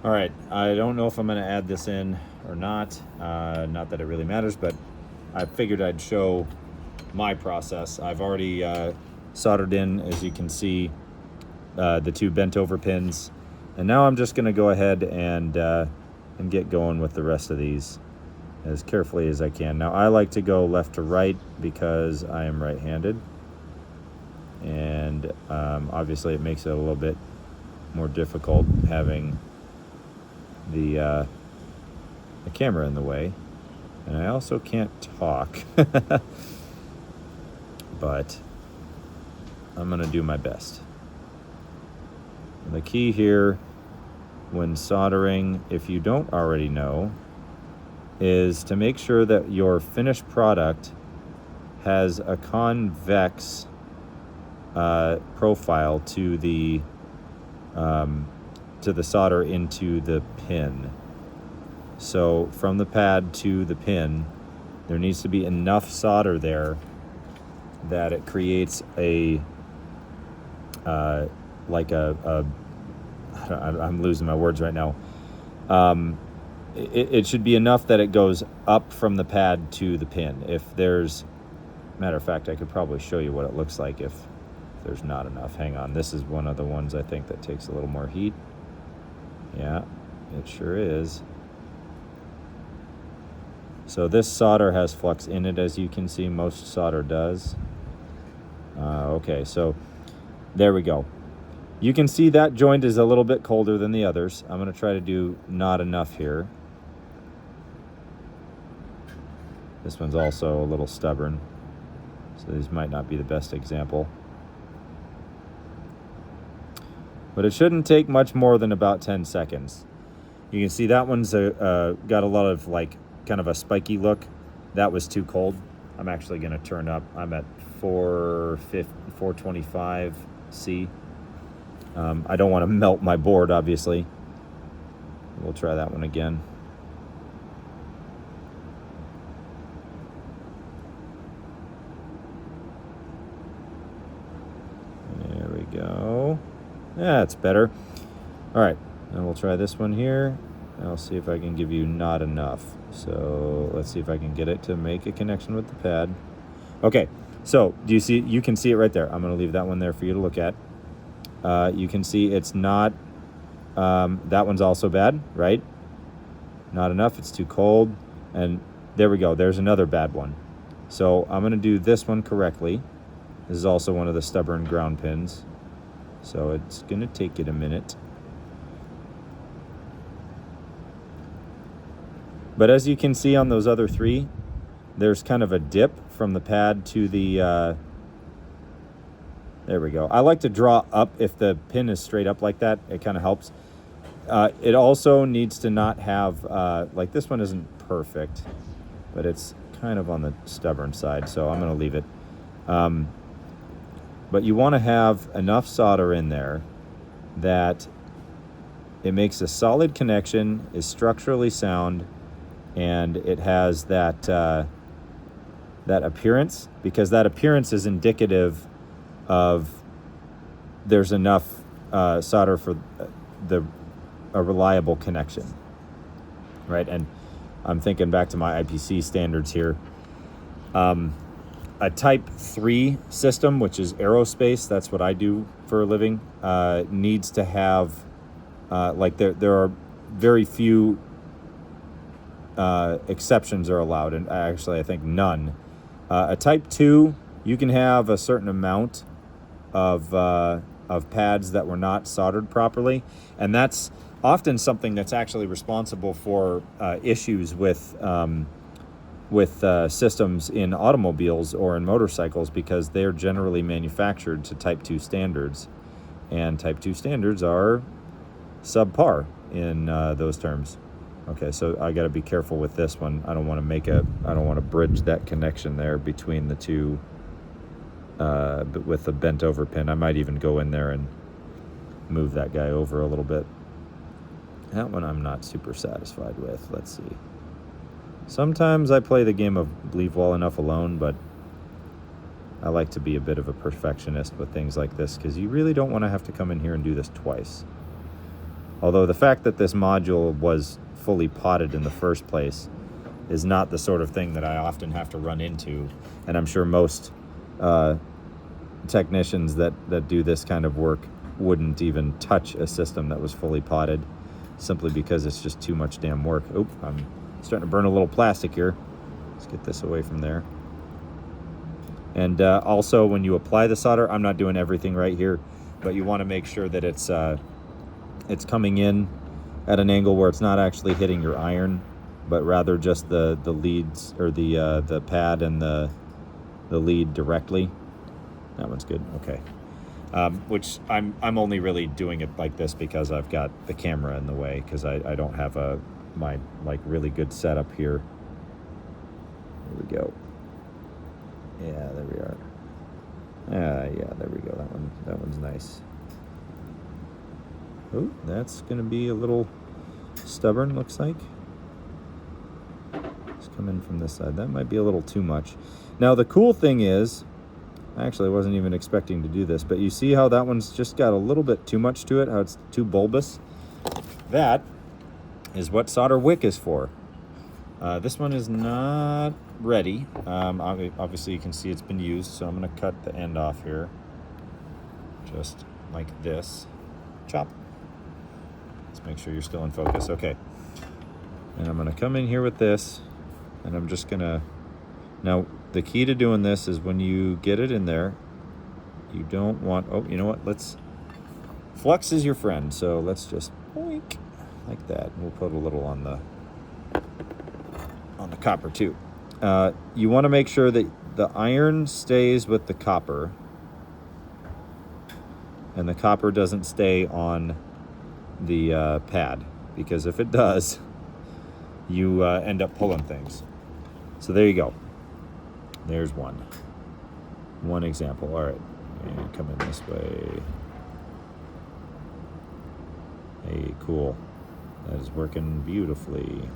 All right, I don't know if I'm going to add this in or not. Not that it really matters, but I figured I'd show my process. I've already soldered in, as you can see, the two bent over pins, and now I'm just going to go ahead and get going with the rest of these as carefully as I can. Now I like to go left to right because I am right-handed, and obviously it makes it a little bit more difficult having the camera in the way, and I also can't talk. But I'm gonna do my best. And the key here when soldering, if you don't already know, is to make sure that your finished product has a convex profile to the solder into the pin. So from the pad to the pin, there needs to be enough solder there that it creates a like I'm losing my words right now. It should be enough that it goes up from the pad to the pin. If there's, matter of fact, I could probably show you what it looks like if there's not enough. Hang on, this is one of the ones I think that takes a little more heat. Yeah, it sure is. So this solder has flux in it, as you can see. Most solder does. Okay, so there we go. You can see that joint is a little bit colder than the others. I'm going to try to do not enough here. This one's also a little stubborn, so these might not be the best example. But it shouldn't take much more than about 10 seconds. You can see that one's got a lot of like kind of a spiky look. That was too cold. I'm actually going to turn up. I'm at 425 C. I don't want to melt my board, obviously. We'll try that one again. There we go. Yeah, it's better. All right, and we'll try this one here. I'll see if I can give you not enough. So let's see if I can get it to make a connection with the pad. Okay, so do you see? You can see it right there. I'm going to leave that one there for you to look at. You can see it's not, that one's also bad, right? Not enough, it's too cold. And there we go, there's another bad one. So I'm going to do this one correctly. This is also one of the stubborn ground pins, so it's going to take it a minute. But as you can see on those other three, there's kind of a dip from the pad to the, there we go. I like to draw up if the pin is straight up like that. It kind of helps. It also needs to not have, like this one isn't perfect, but it's kind of on the stubborn side, so I'm going to leave it. But you want to have enough solder in there that it makes a solid connection, is structurally sound, and it has that, that appearance, because that appearance is indicative of there's enough solder for a reliable connection, right? And I'm thinking back to my IPC standards here. A Type 3 system, which is aerospace, that's what I do for a living, needs to have, like there are very few exceptions are allowed, and actually I think none. A Type 2, you can have a certain amount of pads that were not soldered properly, and that's often something that's actually responsible for issues with systems in automobiles or in motorcycles, because they're generally manufactured to Type 2 standards, and Type 2 standards are subpar in those terms. Okay, so I got to be careful with this one. I don't want to bridge that connection there between the two, but with the bent over pin. I might even go in there and move that guy over a little bit. That one I'm not super satisfied with. Let's see. Sometimes I play the game of leave well enough alone, but I like to be a bit of a perfectionist with things like this, because you really don't want to have to come in here and do this twice. Although the fact that this module was fully potted in the first place is not the sort of thing that I often have to run into, and I'm sure most technicians that do this kind of work wouldn't even touch a system that was fully potted, simply because it's just too much damn work. Oop, I'm starting to burn a little plastic here. Let's get this away from there. And also, when you apply the solder, I'm not doing everything right here, but you want to make sure that it's coming in at an angle where it's not actually hitting your iron, but rather just the leads, or the pad and the lead directly. That one's good. Okay. Which I'm only really doing it like this because I've got the camera in the way, because I don't have my like really good setup here. Here we go. Yeah, there we are. Yeah, there we go. That one's nice. Oh, that's gonna be a little stubborn, looks like. Let's come in from this side. That might be a little too much. Now the cool thing is, actually I wasn't even expecting to do this, but you see how that one's just got a little bit too much to it, how it's too bulbous? That is what solder wick is for. This one is not ready. Obviously you can see it's been used, so I'm gonna cut the end off here. Just like this. Chop. Let's make sure you're still in focus. Okay. And I'm gonna come in here with this, and I'm just gonna, now the key to doing this is when you get it in there, you don't want, oh, you know what, flux is your friend, so let's just boink, like that. We'll put a little on the copper too. You want to make sure that the iron stays with the copper and the copper doesn't stay on the pad, because if it does, you end up pulling things. So there you go. There's one example. All right, and come in this way. Hey, cool. That is working beautifully.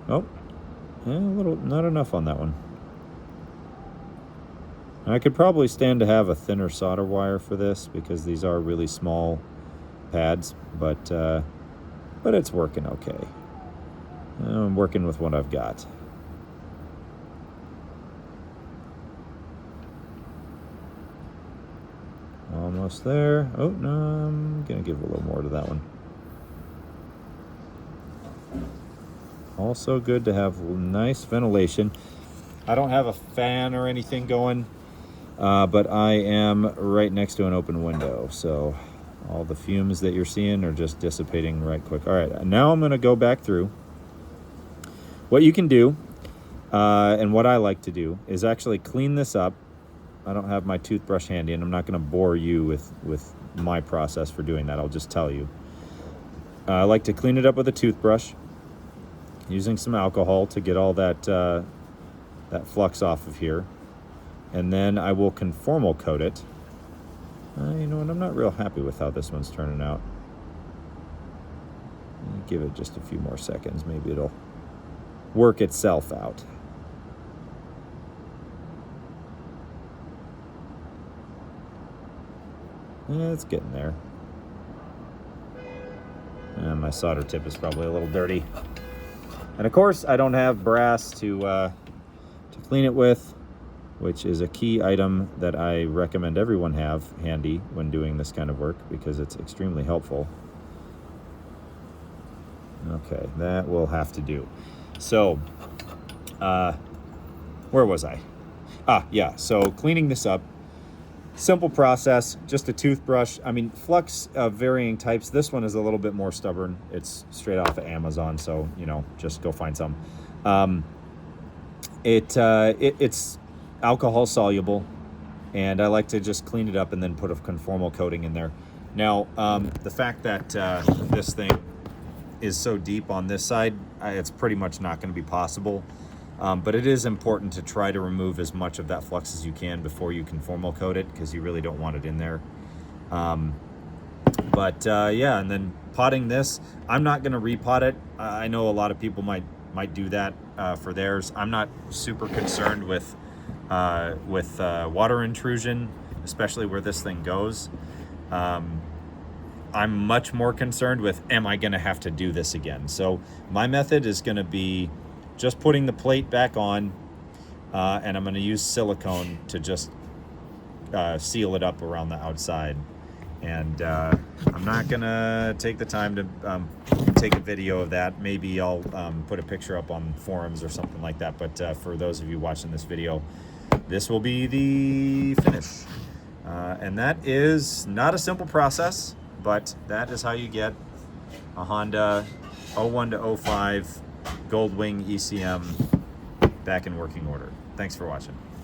Oh, a little, not enough on that one. I could probably stand to have a thinner solder wire for this, because these are really small pads, but it's working okay. I'm working with what I've got. Almost there. Oh, no, I'm gonna give a little more to that one. Also good to have nice ventilation. I don't have a fan or anything going, but I am right next to an open window, so all the fumes that you're seeing are just dissipating right quick. All right, now I'm gonna go back through. What you can do, and what I like to do, is actually clean this up. I don't have my toothbrush handy, and I'm not gonna bore you with my process for doing that. I'll just tell you. I like to clean it up with a toothbrush, using some alcohol to get all that that flux off of here, and then I will conformal coat it. You know what? I'm not real happy with how this one's turning out. Give it just a few more seconds. Maybe it'll work itself out. Yeah, it's getting there. My solder tip is probably a little dirty. And of course, I don't have brass to clean it with, which is a key item that I recommend everyone have handy when doing this kind of work, because it's extremely helpful. Okay, that will have to do. So, where was I? Yeah, so cleaning this up. Simple process, just a toothbrush. I mean, flux of varying types. This one is a little bit more stubborn. It's straight off of Amazon, so, you know, just go find some. It's alcohol soluble, and I like to just clean it up and then put a conformal coating in there. Now, the fact that this thing is so deep on this side, it's pretty much not going to be possible. But it is important to try to remove as much of that flux as you can before you conformal coat it, because you really don't want it in there. Yeah, and then potting this, I'm not going to repot it. I know a lot of people might do that for theirs. I'm not super concerned with water intrusion, especially where this thing goes. I'm much more concerned with, am I going to have to do this again? So my method is going to be just putting the plate back on, and I'm going to use silicone to just seal it up around the outside. And I'm not going to take the time to take a video of that. Maybe I'll put a picture up on forums or something like that. But for those of you watching this video, this will be the finish. And that is not a simple process, but that is how you get a Honda 01 to 05 Goldwing ECM back in working order. Thanks for watching.